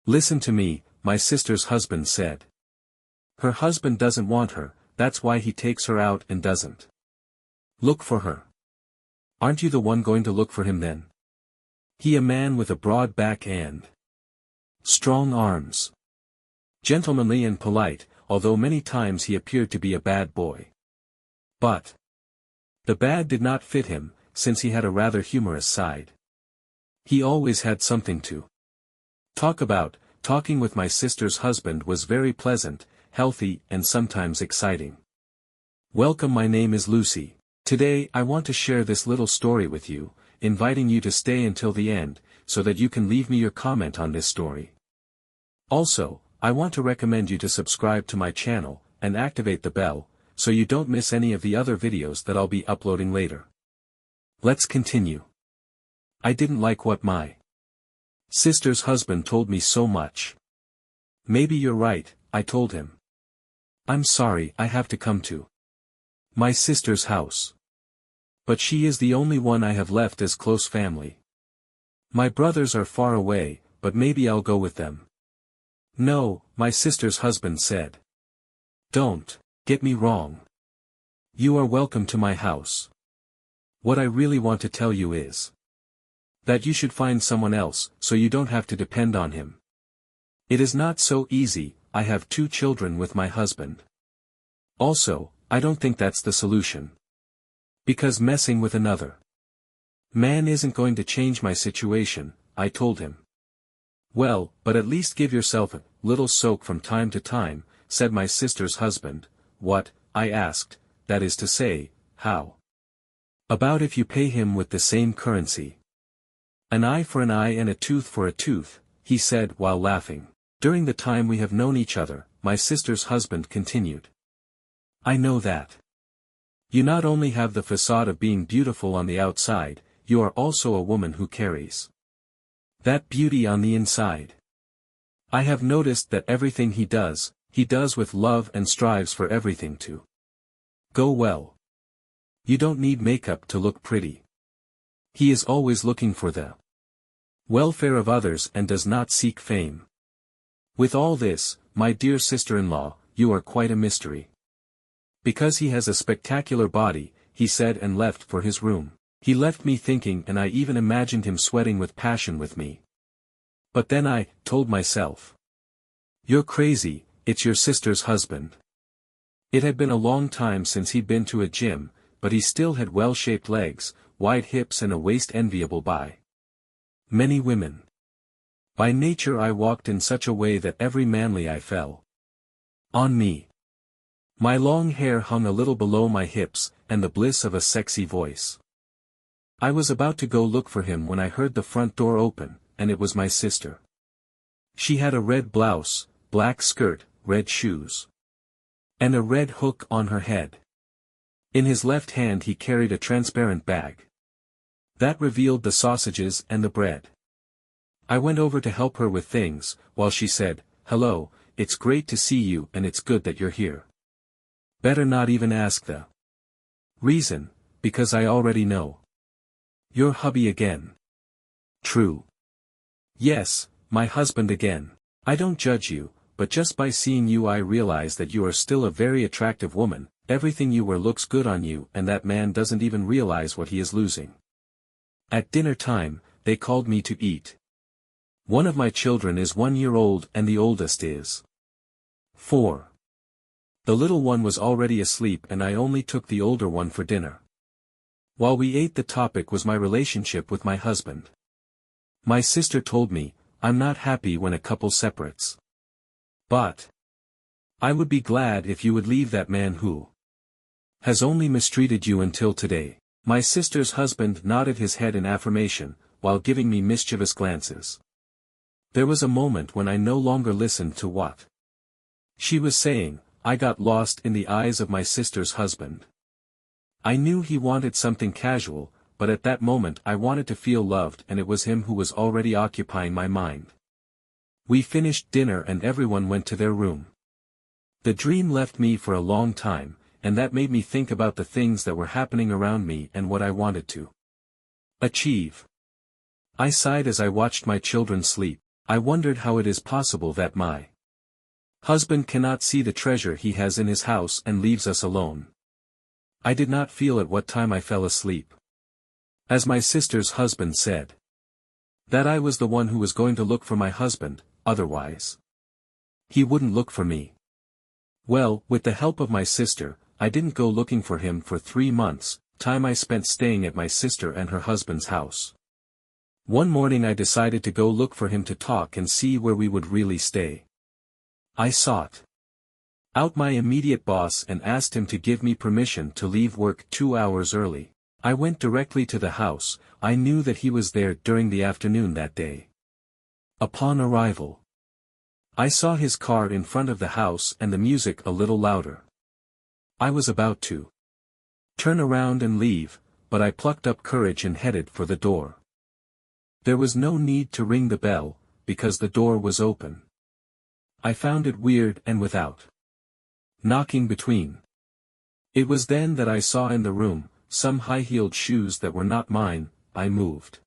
Listen to me, my sister's husband said. Her husband doesn't want her, that's why he takes her out and doesn't look for her. Aren't you the one going to look for him then? He a man with a broad back and strong arms. Gentlemanly and polite, although many times he appeared to be a bad boy. But the bad did not fit him, since he had a rather humorous side. He always had something to talk about. Talking with my sister's husband was very pleasant, healthy and sometimes exciting. Welcome, my name is Lucy. Today I want to share this little story with you, inviting you to stay until the end, so that you can leave me your comment on this story. Also, I want to recommend you to subscribe to my channel, and activate the bell, so you don't miss any of the other videos that I'll be uploading later. Let's continue. I didn't like what my sister's husband told me so much. Maybe you're right, I told him. I'm sorry, I have to come to my sister's house. But she is the only one I have left as close family. My brothers are far away, but maybe I'll go with them. No, my sister's husband said. Don't get me wrong. You are welcome to my house. What I really want to tell you is that you should find someone else, so you don't have to depend on him. It is not so easy. I have 2 children with my husband. Also, I don't think that's the solution. Because messing with another man isn't going to change my situation, I told him. Well, but at least give yourself a little soak from time to time, said my sister's husband. What, I asked, that is to say, how about if you pay him with the same currency? An eye for an eye and a tooth for a tooth, he said while laughing. During the time we have known each other, my sister's husband continued. I know that you not only have the facade of being beautiful on the outside, you are also a woman who carries that beauty on the inside. I have noticed that everything he does with love and strives for everything to go well. You don't need makeup to look pretty. He is always looking for the welfare of others and does not seek fame. With all this, my dear sister-in-law, you are quite a mystery. Because he has a spectacular body, he said and left for his room. He left me thinking, and I even imagined him sweating with passion with me. But then I told myself, you're crazy, it's your sister's husband. It had been a long time since he'd been to a gym, but he still had well-shaped legs, wide hips and a waist enviable by many women. By nature I walked in such a way that every manly eye fell on me. My long hair hung a little below my hips, and the bliss of a sexy voice. I was about to go look for him when I heard the front door open, and it was my sister. She had a red blouse, black skirt, red shoes, and a red hook on her head. In his left hand he carried a transparent bag that revealed the sausages and the bread. I went over to help her with things, while she said, hello, it's great to see you and it's good that you're here. Better not even ask the reason, because I already know. Your hubby again. True. Yes, my husband again. I don't judge you, but just by seeing you I realize that you are still a very attractive woman, everything you wear looks good on you and that man doesn't even realize what he is losing. At dinner time, they called me to eat. One of my children is 1 year old and the oldest is 4. The little one was already asleep and I only took the older one for dinner. While we ate, the topic was my relationship with my husband. My sister told me, I'm not happy when a couple separates. But I would be glad if you would leave that man who has only mistreated you until today. My sister's husband nodded his head in affirmation, while giving me mischievous glances. There was a moment when I no longer listened to what she was saying. I got lost in the eyes of my sister's husband. I knew he wanted something casual, but at that moment I wanted to feel loved, and it was him who was already occupying my mind. We finished dinner and everyone went to their room. The dream left me for a long time, and that made me think about the things that were happening around me and what I wanted to achieve. I sighed as I watched my children sleep. I wondered how it is possible that my husband cannot see the treasure he has in his house and leaves us alone. I did not feel at what time I fell asleep. As my sister's husband said, that I was the one who was going to look for my husband, otherwise he wouldn't look for me. Well, with the help of my sister, I didn't go looking for him for 3 months, time I spent staying at my sister and her husband's house. One morning I decided to go look for him to talk and see where we would really stay. I sought out my immediate boss and asked him to give me permission to leave work 2 hours early. I went directly to the house. I knew that he was there during the afternoon that day. Upon arrival, I saw his car in front of the house and the music a little louder. I was about to turn around and leave, but I plucked up courage and headed for the door. There was no need to ring the bell, because the door was open. I found it weird and without knocking between. It was then that I saw in the room some high-heeled shoes that were not mine. I moved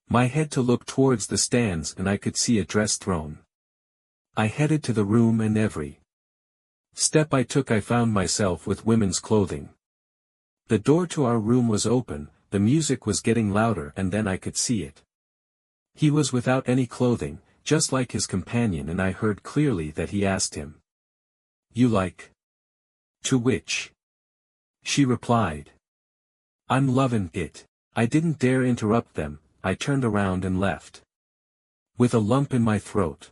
my head to look towards the stands and I could see a dress thrown. I headed to the room and every step I took I found myself with women's clothing. The door to our room was open, the music was getting louder and then I could see it. He was without any clothing, just like his companion, and I heard clearly that he asked him, "You like?" To which she replied, "I'm lovin' it." I didn't dare interrupt them. I turned around and left with a lump in my throat.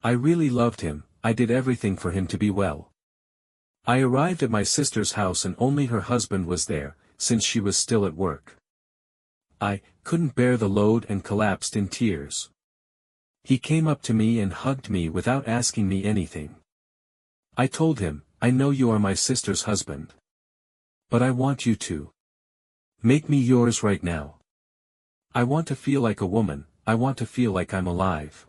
I really loved him. I did everything for him to be well. I arrived at my sister's house and only her husband was there, since she was still at work. I couldn't bear the load and collapsed in tears. He came up to me and hugged me without asking me anything. I told him, "I know you are my sister's husband. But I want you to make me yours right now. I want to feel like a woman, I want to feel like I'm alive."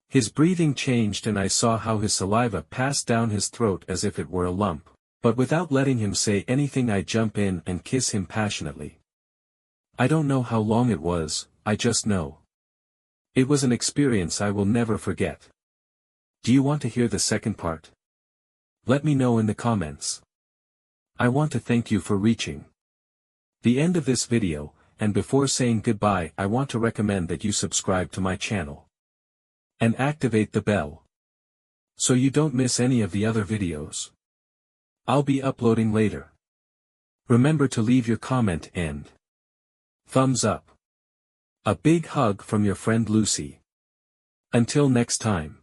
His breathing changed and I saw how his saliva passed down his throat as if it were a lump. But without letting him say anything I jump in and kiss him passionately. I don't know how long it was, I just know it was an experience I will never forget. Do you want to hear the second part? Let me know in the comments. I want to thank you for reaching the end of this video, and before saying goodbye I want to recommend that you subscribe to my channel and activate the bell so you don't miss any of the other videos I'll be uploading later. Remember to leave your comment and thumbs up. A big hug from your friend Lucy. Until next time.